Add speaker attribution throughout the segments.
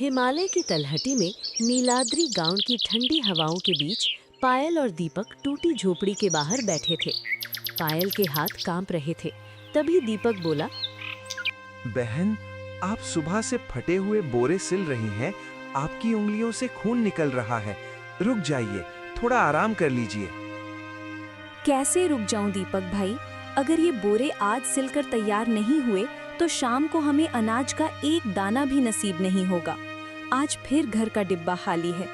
Speaker 1: हिमालय की तलहटी में नीलाद्री गांव की ठंडी हवाओं के बीच पायल और दीपक टूटी झोपड़ी के बाहर बैठे थे। पायल के हाथ कांप रहे थे। तभी दीपक बोला,
Speaker 2: बहन, आप सुबह से फटे हुए बोरे सिल रही हैं। आपकी उंगलियों से खून निकल रहा है। रुक जाइए, थोड़ा आराम कर लीजिए।
Speaker 3: कैसे रुक जाऊं दीपक भाई? अगर ये बोरे आज सिलकर तैयार नहीं हुए तो शाम को हमें अनाज का एक दाना भी नसीब नहीं होगा। आज फिर घर का डिब्बा खाली है।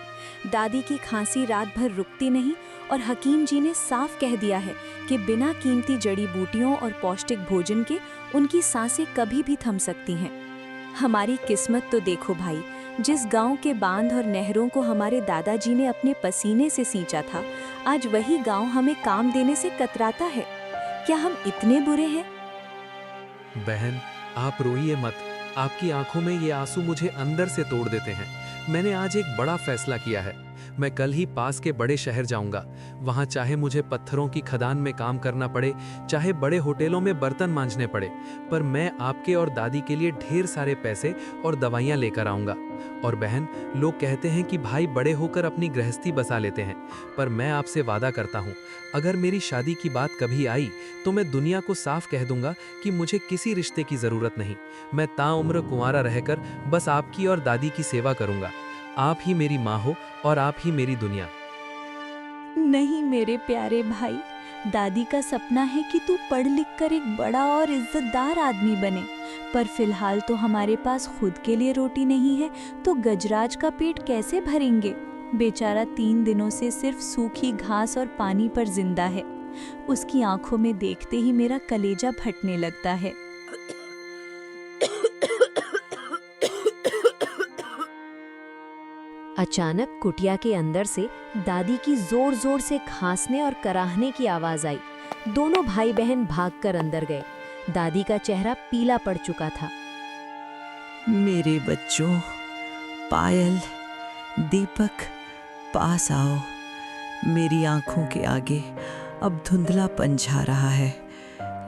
Speaker 3: दादी की खांसी रात भर रुकती नहीं और हकीम जी ने साफ कह दिया है कि बिना कीमती जड़ी बूटियों और पौष्टिक भोजन के उनकी सांसें कभी भी थम सकती हैं। हमारी किस्मत तो देखो भाई, जिस गांव के बांध और नहरों को हमारे दादाजी ने अपने पसीने से सींचा था, आज वही गांव हमें काम देने से कतराता है। क्या हम इतने बुरे हैं?
Speaker 4: बहन, आप रोइए मत। आपकी आंखों में ये आंसू मुझे अंदर से तोड़ देते हैं। मैंने आज एक बड़ा फैसला किया है। मैं कल ही पास के बड़े शहर जाऊंगा। वहां चाहे मुझे पत्थरों की खदान में काम करना पड़े, चाहे बड़े होटलों में बर्तन मांजने पड़े, पर मैं आपके और दादी के लिए ढेर सारे पैसे और दवाइयां लेकर आऊंगा। और बहन, लोग कहते हैं कि भाई बड़े होकर अपनी गृहस्थी बसा लेते हैं, पर मैं आपसे वादा करता हूं, अगर मेरी शादी की बात कभी आई तो मैं दुनिया को साफ कह दूंगा कि मुझे किसी रिश्ते की जरूरत नहीं। मैं ताउम्र कुंवारा रहकर बस आपकी और दादी की सेवा करूंगा। आप ही मेरी माँ हो और आप ही मेरी दुनिया।
Speaker 3: नहीं मेरे प्यारे भाई, दादी का सपना है कि तू पढ़ लिख कर एक बड़ा और इज्जतदार आदमी बने, पर फिलहाल तो हमारे पास खुद के लिए रोटी नहीं है तो गजराज का पेट कैसे भरेंगे? बेचारा 3 दिनों से सिर्फ सूखी घास और पानी पर जिंदा है। उसकी आंखों में देखते ही मेरा कलेजा फटने लगता है।
Speaker 1: अचानक कुटिया के अंदर से दादी की जोर जोर से खांसने और कराहने की आवाज आई। दोनों भाई बहन भागकर अंदर गए। दादी का चेहरा पीला पड़ चुका था।
Speaker 5: मेरे बच्चों, पायल, दीपक, पास आओ। मेरी आंखों के आगे अब धुंधलापन छा रहा है।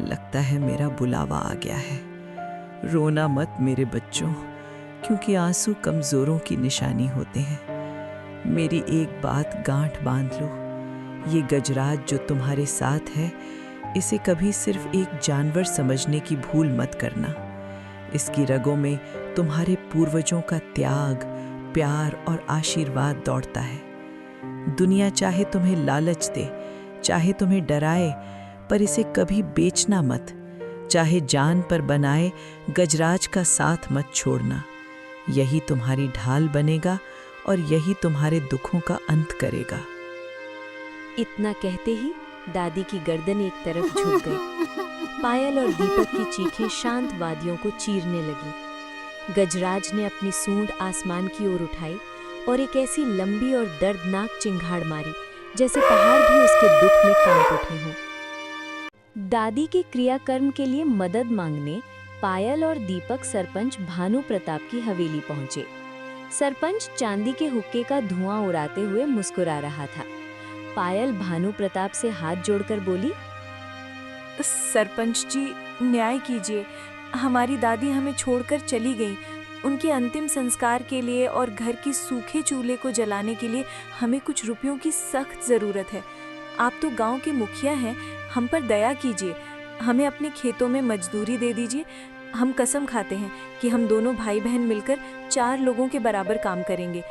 Speaker 5: लगता है मेरा बुलावा आ गया है। रोना मत मेरे बच्चों, क्योंकि आंसू कमजोरों की निशानी होते हैं। मेरी एक बात गांठ बांध लो, ये गजराज जो तुम्हारे साथ है, इसे कभी सिर्फ एक जानवर समझने की भूल मत करना। इसकी रगों में तुम्हारे पूर्वजों का त्याग, प्यार और आशीर्वाद दौड़ता है। दुनिया चाहे तुम्हें लालच दे, चाहे तुम्हें डराए, पर इसे कभी बेचना मत। चाहे जान पर बनाए, गजराज का साथ मत छोड़ना। यही तुम्हारी ढाल बनेगा और यही तुम्हारे दुखों का अंत करेगा।
Speaker 1: इतना कहते ही दादी की गर्दन एक तरफ झुक गई। पायल और दीपक की चीखें शांत वादियों को चीरने लगी। गजराज ने अपनी सूंड आसमान की ओर उठाई और एक ऐसी लंबी और दर्दनाक चिंगाड़ मारी जैसे पहाड़ भी उसके दुख में कांप उठे हों। दादी के क्रियाकर्म के लिए मदद मांगने पायल और दीपक सरपंच भानु प्रताप की हवेली पहुंचे। सरपंच चांदी के हुक्के का धुआं उड़ाते हुए मुस्कुरा रहा था। पायल भानु प्रताप से हाथ जोड़कर बोली,
Speaker 3: सरपंच जी, न्याय कीजिए। हमारी दादी हमें छोड़कर चली गई। उनके अंतिम संस्कार के लिए और घर की सूखे चूल्हे को जलाने के लिए हमें कुछ रुपयों की सख्त ज़रूरत है। आप तो गांव के मुखिया हैं, हम पर दया कीजिए। हमें अपने खेतों में मजदूरी दे दीजिए। हम कसम खाते हैं कि हम दोनों भाई बहन मिलकर 4 लोगों के बराबर काम करेंगे।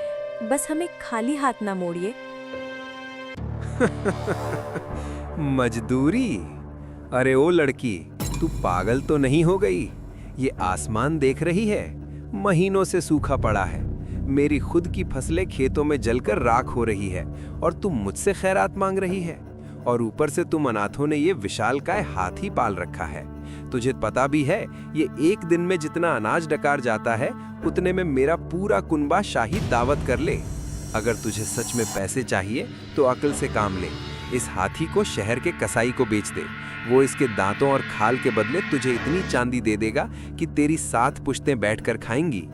Speaker 3: बस हमें खाली हाथ ना मोड़िए।
Speaker 2: मजदूरी? अरे ओ लड़की, तू पागल तो नहीं हो गई? ये आसमान देख रही है? महीनों से सूखा पड़ा है। मेरी खुद की फसलें खेतों में जलकर राख हो रही है और तुम मुझसे खैरात मांग रही है। और ऊपर से तुम अनाथों ने ये विशालकाय हाथी पाल रखा है। तुझे पता भी है ये एक दिन में जितना अनाज डकार जाता है उतने में मेरा पूरा कुनबा शाही दावत कर ले। अगर तुझे सच में पैसे चाहिए तो अक्ल से काम ले। इस हाथी को शहर के कसाई को बेच दे। वो इसके दांतों और खाल के बदले तुझे इतनी चांदी दे देगा कि तेरी 7 पुश्तें बैठकर खाएंगी।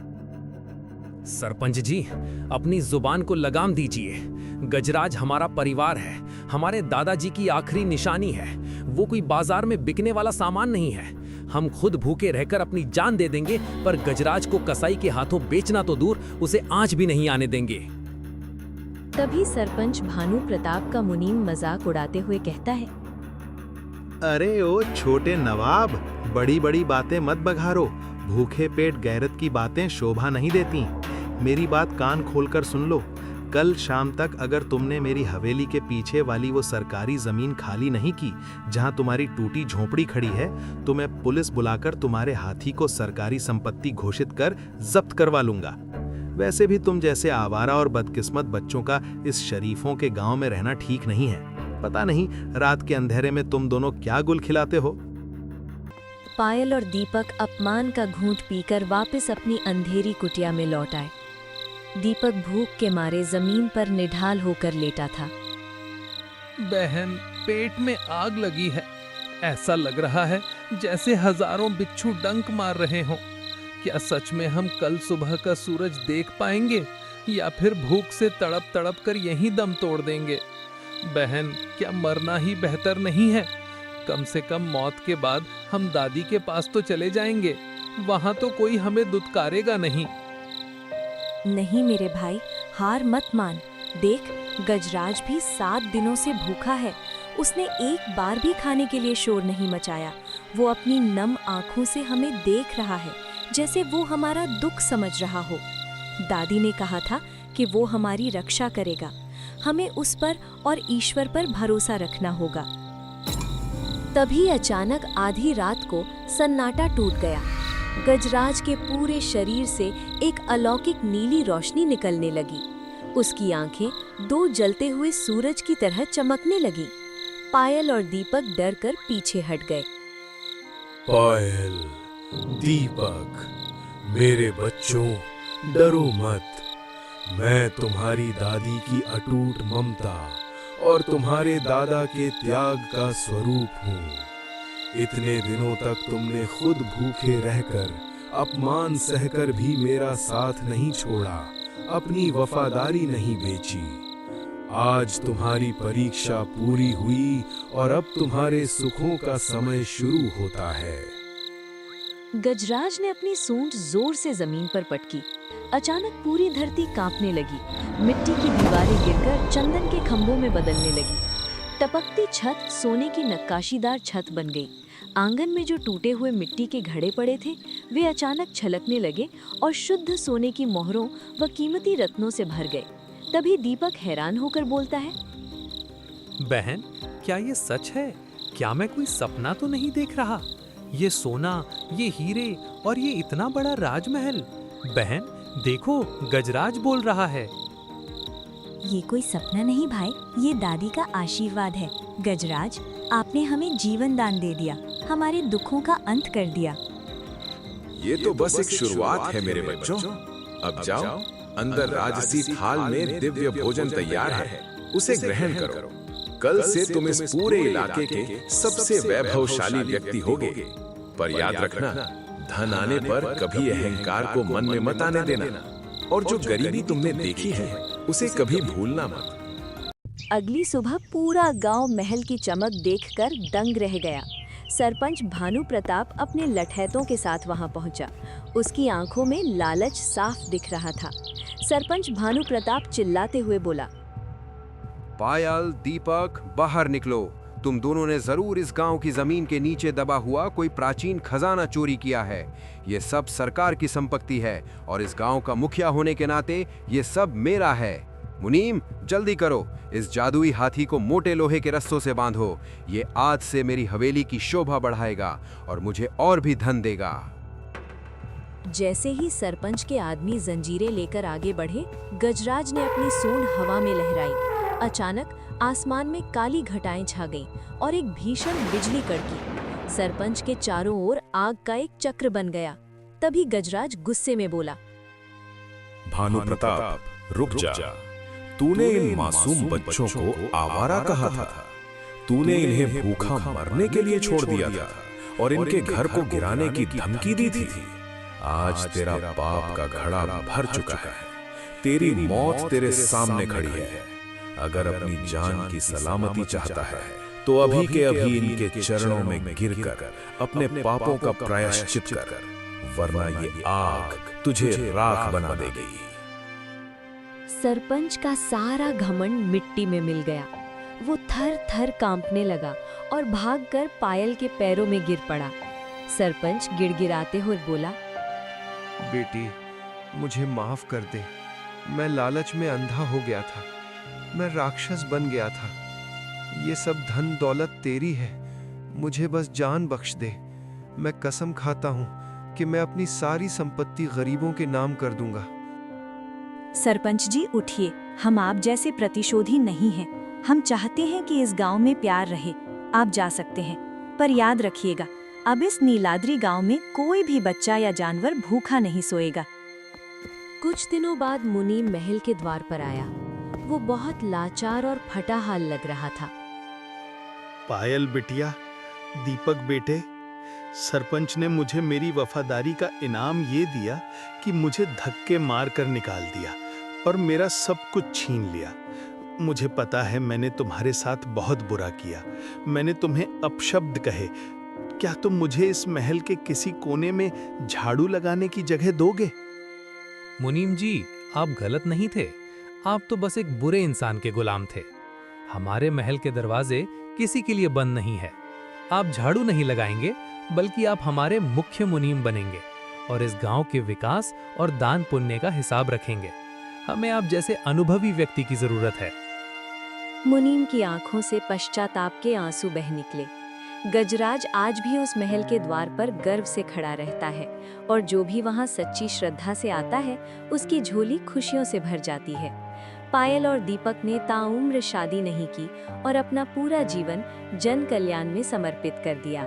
Speaker 4: सरपंच जी, अपनी जुबान को लगाम दीजिए। गजराज हमारा परिवार है, हमारे दादाजी की आखिरी निशानी है। वो कोई बाजार में बिकने वाला सामान नहीं है।
Speaker 6: हम खुद भूखे रहकर अपनी जान दे देंगे, पर गजराज को कसाई के हाथों बेचना तो दूर, उसे आंच भी नहीं आने देंगे।
Speaker 1: तभी सरपंच भानु प्रताप का मुनीम मजाक उड़ाते हुए कहता है,
Speaker 7: अरे ओ छोटे नवाब, बड़ी बड़ी बातें मत बघारो। भूखे पेट गैरत की बातें शोभा नहीं देती। मेरी बात कान खोलकर सुन लो। कल शाम तक अगर तुमने मेरी हवेली के पीछे वाली वो सरकारी जमीन खाली नहीं की जहां तुम्हारी टूटी झोपड़ी खड़ी है, तो मैं पुलिस बुलाकर तुम्हारे हाथी को सरकारी संपत्ति घोषित कर जब्त करवा लूंगा। वैसे भी तुम जैसे आवारा और बदकिस्मत बच्चों का इस शरीफों के गांव में रहना ठीक नहीं है। पता नहीं रात के अंधेरे में तुम दोनों क्या गुल खिलाते हो।
Speaker 1: पायल और दीपक अपमान का घूंट पीकर वापस अपनी अंधेरी कुटिया में लौट आए। दीपक भूख के मारे जमीन पर निढाल होकर लेटा था।
Speaker 4: बहन, पेट में आग लगी है। ऐसा लग रहा है जैसे हजारों बिच्छू डंक मार रहे हों। क्या सच में हम कल सुबह का सूरज देख पाएंगे, या फिर भूख से तड़प तड़प कर यहीं दम तोड़ देंगे? बहन, क्या मरना ही बेहतर नहीं है? कम से कम मौत के बाद हम दादी के पास तो चले जाएंगे, वहां तो कोई हमें दुत्कारेगा नहीं।
Speaker 3: नहीं मेरे भाई, हार मत मान। देख, गजराज भी 7 दिनों से भूखा है। उसने एक बार भी खाने के लिए शोर नहीं मचाया। वो अपनी नम आंखों से हमें देख रहा है, जैसे वो हमारा दुख समझ रहा हो। दादी ने कहा था कि वो हमारी रक्षा करेगा। हमें उस पर और ईश्वर पर भरोसा रखना होगा।
Speaker 1: तभी अचानक आधी रात को सन्नाटा टूट गया। गजराज के पूरे शरीर से एक अलौकिक नीली रोशनी निकलने लगी। उसकी आंखें 2 जलते हुए सूरज की तरह चमकने लगी। पायल और दीपक डरकर पीछे हट गए।
Speaker 8: पायल, दीपक, मेरे बच्चों, डरो मत। मैं तुम्हारी दादी की अटूट ममता और तुम्हारे दादा के त्याग का स्वरूप हूँ। इतने दिनों तक तुमने खुद भूखे रहकर, अपमान सहकर भी मेरा साथ नहीं छोड़ा, अपनी वफादारी नहीं बेची। आज तुम्हारी परीक्षा पूरी हुई और अब तुम्हारे सुखों का समय शुरू होता है।
Speaker 1: गजराज ने अपनी सूंड जोर से जमीन पर पटकी। अचानक पूरी धरती कांपने लगी। मिट्टी की दीवारें गिरकर चंदन के खंभों में बदलने लगी। टपकती छत सोने की नक्काशीदार छत बन गई। आंगन में जो टूटे हुए मिट्टी के घड़े पड़े थे, वे अचानक छलकने लगे और शुद्ध सोने की मोहरों व कीमती रत्नों से भर गए। तभी दीपक हैरान होकर बोलता है,
Speaker 4: बहन, क्या ये सच है? क्या मैं कोई सपना तो नहीं देख रहा? ये सोना, ये हीरे और ये इतना बड़ा राजमहल। बहन देखो, गजराज बोल रहा है।
Speaker 3: ये कोई सपना नहीं भाई, ये दादी का आशीर्वाद है। गजराज, आपने हमें जीवन दान दे दिया, हमारे दुखों का अंत कर दिया।
Speaker 9: ये तो बस एक शुरुआत है मेरे बच्चों। अब जाओ, अंदर राजसी थाल में दिव्य भोजन तैयार है, उसे ग्रहण करो। कल से तुम इस पूरे इलाके के सबसे वैभवशाली व्यक्ति होगे। पर याद रखना, धन आने पर कभी अहंकार को मन में मत आने देना, और जो गरीबी तुमने देखी है उसे कभी भूलना मत।
Speaker 1: अगली सुबह पूरा गांव महल की चमक देखकर दंग रह गया। सरपंच भानु प्रताप अपने लठैतों के साथ वहां पहुंचा। उसकी आंखों में लालच साफ दिख रहा था। सरपंच भानु प्रताप चिल्लाते हुए बोला,
Speaker 2: पायल, दीपक, बाहर निकलो। तुम दोनों ने जरूर इस गांव की जमीन के नीचे दबा हुआ कोई प्राचीन खजाना चोरी किया है। ये सब सरकार की संपत्ति है और इस गांव का मुखिया होने के नाते ये सब मेरा है। मुनीम, जल्दी करो, इस जादुई हाथी को मोटे लोहे के रस्सों से बांधो। ये आज से मेरी हवेली की शोभा बढ़ाएगा और मुझे और भी धन देगा।
Speaker 1: जैसे ही सरपंच के आदमी जंजीरें लेकर आगे बढ़े, गजराज ने अपनी सूंड हवा में लहराई। अचानक आसमान में काली घटाएं छा गईं और एक भीषण बिजली कड़की। सरपंच के चारों ओर आग का एक चक्र बन गया। तभी गजराज गुस्से में बोला,
Speaker 8: भानु प्रताप, रुक जा। तूने इन मासूम बच्चों को आवारा कहा था। तूने इन्हें भूखा मरने के लिए छोड़ दिया था और इनके घर को गिराने की धमकी दी थी। आज तेरा पाप का घड़ा भर चुका है। तेरी मौत तेरे सामने खड़ी है। अगर अपनी जान की सलामती चाहता है
Speaker 9: तो अभी के अभी इनके चरणों में गिरकर अपने पापों का प्रायश्चित कर, वरना ये आग तुझे राख बना देगी।
Speaker 1: सरपंच का सारा घमंड मिट्टी में मिल गया। वो थर थर कांपने लगा और भागकर पायल के पैरों में गिर पड़ा। सरपंच गिड़गिड़ाते हुए बोला,
Speaker 2: बेटी, मुझे माफ कर दे। मैं लालच में अंधा हो गया था। मैं राक्षस बन गया था। ये सब धन दौलत तेरी है। मुझे बस जान बख्श दे। मैं कसम खाता हूँ कि मैं अपनी सारी संपत्ति गरीबों के नाम कर दूंगा।
Speaker 3: सरपंच जी उठिए, हम आप जैसे प्रतिशोधी नहीं हैं। हम चाहते हैं कि इस गांव में प्यार रहे। आप जा सकते हैं, पर याद रखिएगा, अब इस नीलाद्री गांव में कोई भी बच्चा या जानवर भूखा नहीं सोएगा।
Speaker 1: कुछ दिनों बाद मुनीम महल के द्वार पर आया। वो बहुत लाचार और फटा हाल लग रहा था।
Speaker 7: पायल बिटिया, दीपक बेटे, सरपंच ने मुझे मेरी वफादारी का इनाम ये दिया कि मुझे धक्के मार कर निकाल दिया और मेरा सब कुछ छीन लिया। मुझे पता है मैंने तुम्हारे साथ बहुत बुरा किया। मैंने तुम्हें अपशब्द कहे। क्या तुम मुझे इस महल के किसी कोने में झाड़ू लगाने की जगह दोगे?
Speaker 4: मुनीम जी, आप गलत नहीं थे। आप तो बस एक बुरे इंसान के गुलाम थे। हमारे महल के दरवाजे किसी के लिए बंद नहीं है। आप झाड़ू नहीं लगाएंगे, बल्कि आप हमारे मुख्य मुनीम बनेंगे और इस गांव के विकास और दान पुण्य का हिसाब रखेंगे। हमें आप जैसे अनुभवी व्यक्ति की जरूरत है।
Speaker 1: मुनीम की आंखों से पश्चाताप के आंसू बह निकले। गजराज आज भी उस महल के द्वार पर गर्व से खड़ा रहता है और जो भी वहां सच्ची श्रद्धा से आता है, उसकी झोली खुशियों से भर जाती है। पायल और दीपक ने ताउम्र शादी नहीं की और अपना पूरा जीवन जन कल्याण में समर्पित कर दिया।